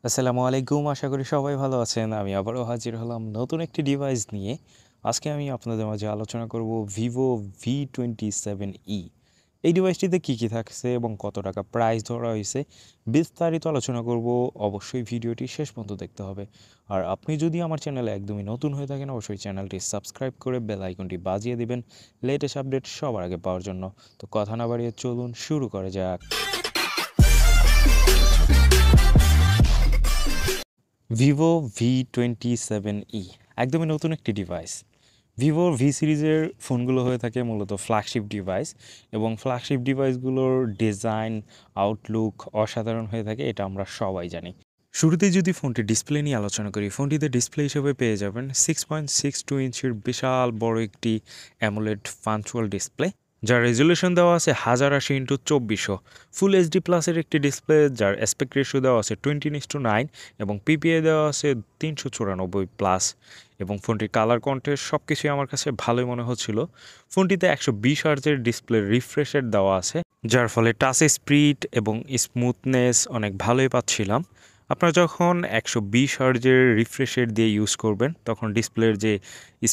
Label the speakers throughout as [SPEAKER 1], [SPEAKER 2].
[SPEAKER 1] আসসালামু আলাইকুম। আশা করি সবাই ভালো আছেন। আমি আবারও হাজির হলাম নতুন একটি ডিভাইস নিয়ে। আজকে আমি আপনাদের মাঝে আলোচনা করব Vivo V27e। এই ডিভাইসটিতে কী থাকছে এবং কত টাকা প্রাইস ধরা হইছে, বিস্তারিত আলোচনা করব। অবশ্যই ভিডিওটি শেষ পর্যন্ত দেখতে হবে। আর আপনি যদি আমার চ্যানেলে একদমই নতুন হয়ে থাকেন, অবশ্যই চ্যানেলটি সাবস্ক্রাইব করে বেল আইকনটি বাজিয়ে দিবেন লেটেস্ট আপডেট সবার আগে পাওয়ার জন্য। তো কথা না বাড়িয়ে চলুন শুরু করা যাক। ভিভো V27e একদমই নতুন একটি ডিভাইস। ভিভোর ভি সিরিজের ফোনগুলো হয়ে থাকে মূলত ফ্ল্যাগশিপ ডিভাইস, এবং ফ্ল্যাগশিপ ডিভাইসগুলোর ডিজাইন আউটলুক অসাধারণ হয়ে থাকে, এটা আমরা সবাই জানি। শুরুতে যদি ফোনটির ডিসপ্লে নিয়ে আলোচনা করি, ফোনটিতে ডিসপ্লে হিসেবে পেয়ে যাবেন 6.62 ইঞ্চির বিশাল বড় একটি অ্যামোলেড পাঞ্চুয়াল ডিসপ্লে, যার রেজুলেশন দেওয়া আছে 1080x2400। ফুল এইচডি প্লাসের একটি ডিসপ্লে, যার অ্যাসপেক্ট রেশিও দেওয়া আছে 20:9 এবং পিপিআই দেওয়া আছে 394+। এবং ফোনটির কালার কন্ট্রাস্ট সব কিছুই আমার কাছে ভালোই মনে হচ্ছিল। ফোনটিতে 120 হার্জের ডিসপ্লে রিফ্রেশ রেট দেওয়া আছে, যার ফলে টাচ স্পিড এবং স্মুথনেস অনেক ভালোই পাচ্ছিলাম। আপনারা যখন 120 হার্জের রিফ্রেশ রেট দিয়ে ইউজ করবেন, তখন ডিসপ্লের যে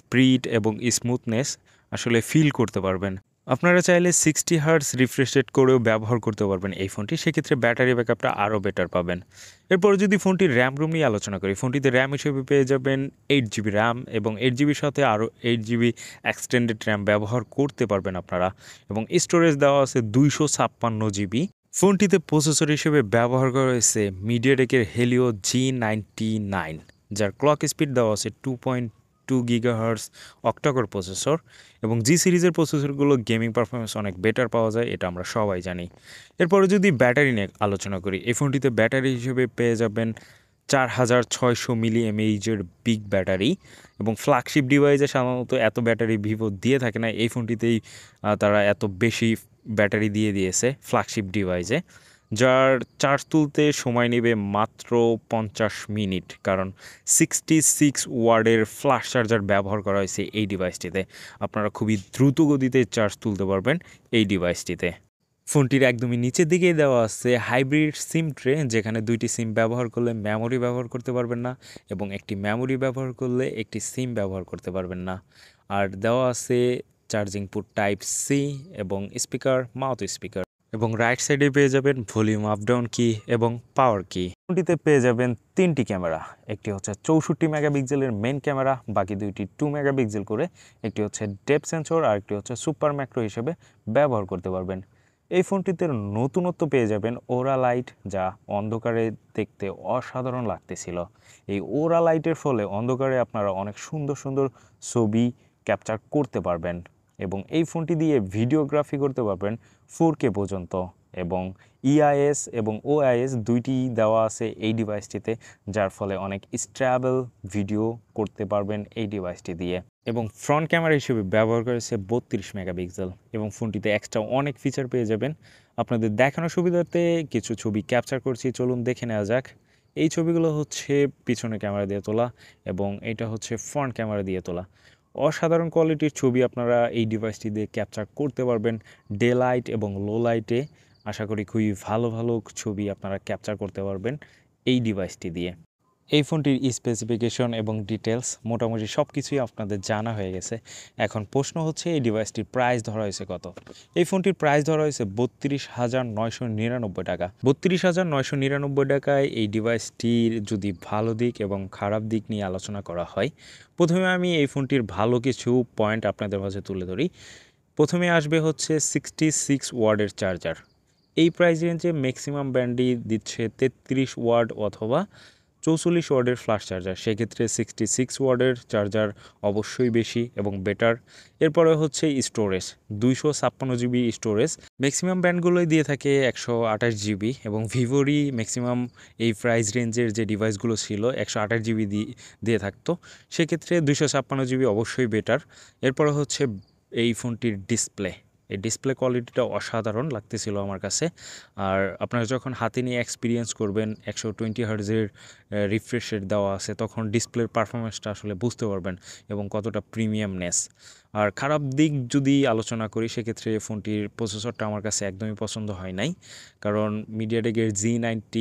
[SPEAKER 1] স্পিড এবং স্মুথনেস আসলে ফিল করতে পারবেন। আপনারা চাইলে 60 হার্টজ রিফ্রেশ রেট করেও ব্যবহার করতে পারবেন এই ফোনটি, সেক্ষেত্রে ব্যাটারি ব্যাকআপটা আরও বেটার পাবেন। এরপর যদি ফোনটির র্যাম রুম নিয়ে আলোচনা করি, ফোনটিতে র্যাম হিসেবে পেয়ে যাবেন 8GB র্যাম, এবং 8GBর সাথে আরও 8GB এক্সটেন্ডেড র্যাম ব্যবহার করতে পারবেন আপনারা। এবং স্টোরেজ দেওয়া আছে 256GB। ফোনটিতে প্রসেসর হিসেবে ব্যবহার করা হয়েছে মিডিয়াটেকের হেলিও G99, যার ক্লক স্পিড দেওয়া আছে 2.2 GHz Octa-core প্রসেসর। এবং জি সিরিজের প্রসেসরগুলো গেমিং পারফরমেন্স অনেক বেটার পাওয়া যায়, এটা আমরা সবাই জানি। এরপরে যদি ব্যাটারি নিয়ে আলোচনা করি, এই ফোনটিতে ব্যাটারি হিসেবে পেয়ে যাবেন 4600 mAh-এর বিগ ব্যাটারি। এবং ফ্ল্যাগশিপ ডিভাইসে সাধারণত এত ব্যাটারি ভিভো দিয়ে থাকে না, এই ফোনটিতেই তারা এত বেশি ব্যাটারি দিয়ে দিয়েছে ফ্ল্যাগশিপ ডিভাইসে, যার চার্জ তুলতে সময় নেবে মাত্র 50 মিনিট, কারণ 66 ওয়াটের ফ্ল্যাশ চার্জার ব্যবহার করা হয়েছে এই ডিভাইসটিতে। আপনারা খুবই দ্রুত গতিতে চার্জ তুলতে পারবেন এই ডিভাইসটিতে। ফোনটির একদমই নিচের দিকেই দেওয়া আছে হাইব্রিড সিম ট্রে, যেখানে দুইটি সিম ব্যবহার করলে মেমোরি ব্যবহার করতে পারবেন না, এবং একটি মেমোরি ব্যবহার করলে একটি সিম ব্যবহার করতে পারবেন না। আর দেওয়া আছে চার্জিং পোর্ট টাইপ সি এবং স্পিকার, মাউথ স্পিকার। এবং রাইট সাইডে পেয়ে যাবেন ভলিউম আপ ডাউন কি এবং পাওয়ার কি। ফোনটিতে পেয়ে যাবেন 3টি ক্যামেরা, একটি হচ্ছে 64 মেগাপিক্সেলের মেন ক্যামেরা, বাকি দুইটি 2 মেগাপিক্সেল করে। একটি হচ্ছে ডেপথ সেন্সর আর একটি হচ্ছে সুপার ম্যাক্রো হিসেবে ব্যবহার করতে পারবেন। এই ফোনটিতে নতুনত্ব পেয়ে যাবেন ওরা লাইট, যা অন্ধকারে দেখতে অসাধারণ লাগতেছিল। এই ওরা লাইটের ফলে অন্ধকারে আপনারা অনেক সুন্দর সুন্দর ছবি ক্যাপচার করতে পারবেন, এবং এই ফোনটি দিয়ে ভিডিওগ্রাফি করতে পারবেন 4K পর্যন্ত। এবং ইআইএস এবং ওআইএস দুইটি দেওয়া আছে এই ডিভাইসটিতে, যার ফলে অনেক স্ট্যাবল ভিডিও করতে পারবেন এই ডিভাইসটি দিয়ে। এবং ফ্রন্ট ক্যামেরা হিসেবে ব্যবহার করেছে 32 মেগাপিক্সেল, এবং ফোনটিতে এক্সট্রা অনেক ফিচার পেয়ে যাবেন। আপনাদের দেখানোর সুবিধার্থে কিছু ছবি ক্যাপচার করছি, চলুন দেখে নেওয়া যাক। এই ছবিগুলো হচ্ছে পিছনে ক্যামেরা দিয়ে তোলা, এবং এটা হচ্ছে ফ্রন্ট ক্যামেরা দিয়ে তোলা। অসাধারণ কোয়ালিটির ছবি আপনারা এই ডিভাইসটি দিয়ে ক্যাপচার করতে পারবেন ডে লাইট এবং লো লাইটে। আশা করি খুবই ভালো ভালো ছবি আপনারা ক্যাপচার করতে পারবেন এই ডিভাইসটি দিয়ে। এই ফোনটির স্পেসিফিকেশন এবং ডিটেলস মোটামুটি সব কিছুই আপনাদের জানা হয়ে গেছে। এখন প্রশ্ন হচ্ছে এই ডিভাইসটির প্রাইস ধরা হয়েছে কত। এই ফোনটির প্রাইস ধরা হয়েছে 32,999 টাকা। 32,999 টাকায় এই ডিভাইসটির যদি ভালো দিক এবং খারাপ দিক নিয়ে আলোচনা করা হয়, প্রথমে আমি এই ফোনটির ভালো কিছু পয়েন্ট আপনাদের মাঝে তুলে ধরি। প্রথমে আসবে হচ্ছে 66 ওয়াটের চার্জার। এই প্রাইস রেঞ্জে ম্যাক্সিমাম ব্র্যান্ডই দিচ্ছে 33 ওয়াট অথবা 44 ওয়াটের ফ্ল্যাশ চার্জার, সেক্ষেত্রে 66 ওয়াটের চার্জার অবশ্যই বেশি এবং বেটার। এরপরে হচ্ছে স্টোরেজ, 256GB স্টোরেজ। ম্যাক্সিমাম ব্র্যান্ডগুলোই দিয়ে থাকে 128GB, এবং ভিভোরই ম্যাক্সিমাম এই প্রাইস রেঞ্জের যে ডিভাইসগুলো ছিল 128GB দিয়ে থাকতো, সেক্ষেত্রে 256GB অবশ্যই বেটার। এরপরে হচ্ছে এই ফোনটির ডিসপ্লে, এই ডিসপ্লে কোয়ালিটিটা অসাধারণ লাগতেছিল আমার কাছে। আর আপনারা যখন হাতে নিয়ে এক্সপিরিয়েন্স করবেন, 120 হার্জের রিফ্রেশ রেট দেওয়া আছে, তখন ডিসপ্লের পারফরমেন্সটা আসলে বুঝতে পারবেন এবং কতটা প্রিমিয়ামনেস। আর খারাপ দিক যদি আলোচনা করি, সেক্ষেত্রে ফোনটির প্রসেসরটা আমার কাছে একদমই পছন্দ হয় নাই, কারণ মিডিয়াটেকের G90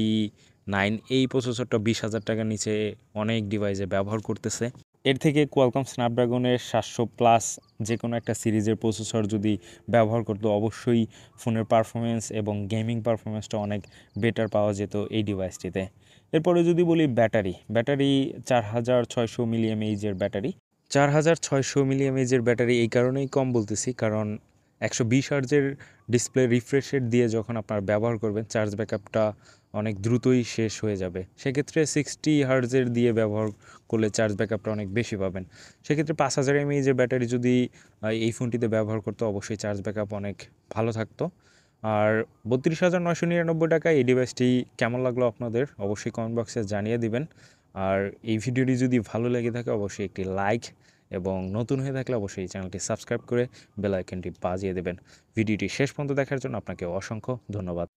[SPEAKER 1] 9 এই প্রসেসরটা 20,000 টাকার নিচে অনেক ডিভাইসে ব্যবহার করতেছে। এর থেকে কোয়ালকম স্ন্যাপড্রাগনের 700+ যে কোনো একটা সিরিজের প্রসেসর যদি ব্যবহার করতো অবশ্যই ফোনের পারফরমেন্স এবং গেমিং পারফরমেন্সটা অনেক বেটার পাওয়া যেত এই ডিভাইসটিতে। এরপরে যদি বলি ব্যাটারি 4600 মিলিএমএইচের ব্যাটারি। 4600 মিলিএমএইচের ব্যাটারি এই কারণেই কম বলতেছি, কারণ 120 হার্জের ডিসপ্লে রিফ্রেশ রেট দিয়ে যখন আপনার ব্যবহার করবেন চার্জ ব্যাকআপটা অনেক দ্রুতই শেষ হয়ে যাবে। সেক্ষেত্রে 60 হার্জের দিয়ে ব্যবহার করলে চার্জ ব্যাকআপটা অনেক বেশি পাবেন। সেক্ষেত্রে 5000 এমএইচের ব্যাটারি যদি এই ফোনটিতে ব্যবহার করতো অবশ্যই চার্জ ব্যাকআপ অনেক ভালো থাকতো। আর 32,999 টাকায় এই ডিভাইসটি কেমন লাগলো আপনাদের অবশ্যই কমেন্ট বক্সে জানিয়ে দিবেন। আর এই ভিডিওটি যদি ভালো লেগে থাকে অবশ্যই একটি লাইক এবং নতুন হয়ে থাকলে অবশ্যই এই চ্যানেলটি সাবস্ক্রাইব করে বেল আইকনটি বাজিয়ে দেবেন। ভিডিওটি শেষ পর্যন্ত দেখার জন্য আপনাকে অসংখ্য ধন্যবাদ।